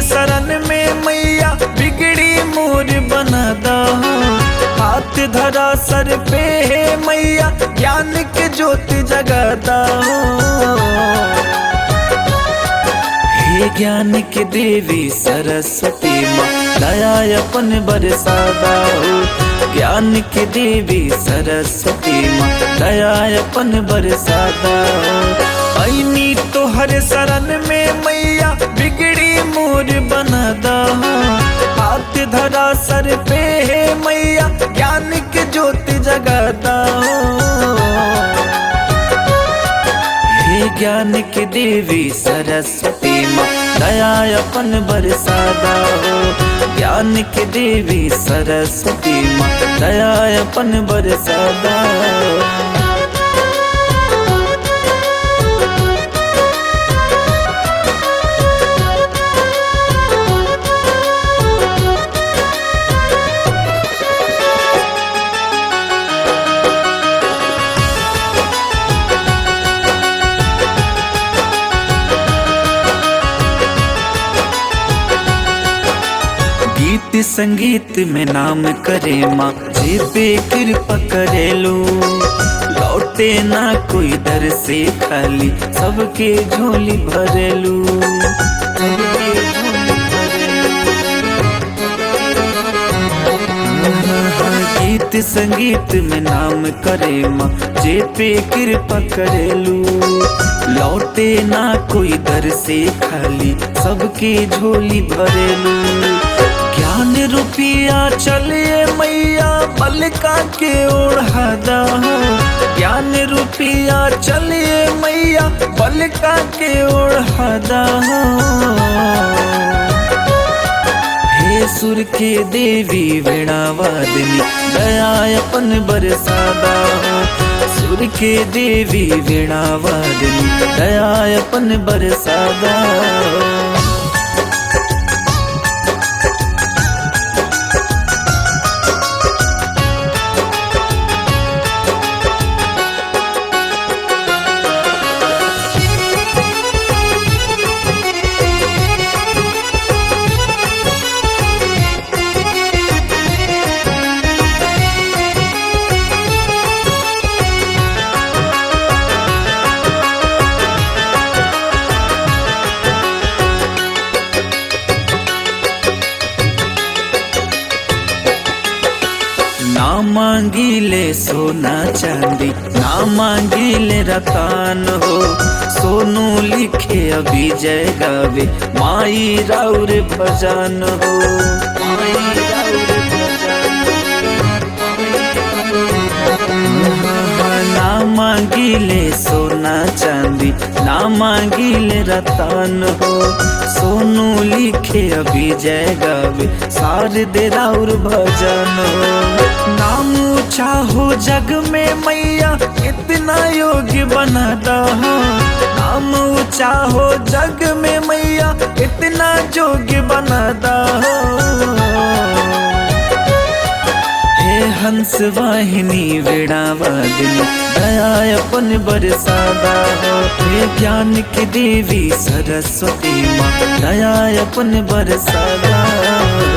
शरण में मैया बिगड़ी मोर बना दो। हाथ धरा सर पे है मैया ज्ञान के ज्योति जगाता हो। हे ज्ञान के देवी सरस्वती माँ दया अपन बरसादा हो। ज्ञान के देवी सरस्वती माँ दया अपन बरसादा हो। ऐनी तो हर शरण में मैया बिगड़ी मोर बना दो। हाथ धरा सर पे है मैया ज्ञान के ज्योति जगाता हो। हे ज्ञान के देवी सरस्वती माँ दया अपन बरसादा हो। ज्ञान के देवी सरस्वती माँ दया अपन बरसादा हो। गीत संगीत में नाम करे माँ जे पे कृपा करे लो। लौटे ना कोई दर से खाली सबके झोली भरे लो। गीत संगीत में नाम करे माँ जे पे कृपा करे लो। लौटे ना कोई दर से खाली सबके झोली भरे लो। ज्ञान रुपया चलिए मैया पलका के ओढ़ादा हो। ज्ञान रुपया चलिए मैया पलका के ओढ़ादा हो। हे सुर के देवी वीणा वादनी दया अपन बरसादा हो। सुर के देवी वीणा वादनी दया अपन बरसादा हो। ना मांगीले सोना चांदी ना मांगीले रतन हो। सोनू लिखे अभी जय गावे माई राउर भजन हो। ना मांगीले सोना चांदी ना मांगीले रतन हो। सोनू लिखे अभी जय गावे शारदे राउर भजन हो। नाम ऊंचा हो जग में मैया इतना योग्य बनाता हो। नाम ऊंचा हो जग में मैया इतना योग्य बनाता हो। हे हंस वाहिनी वीणा वादनी दया अपन बरसादा हो। हे ज्ञान की देवी सरस्वती माँ दया अपन बरसादा हो।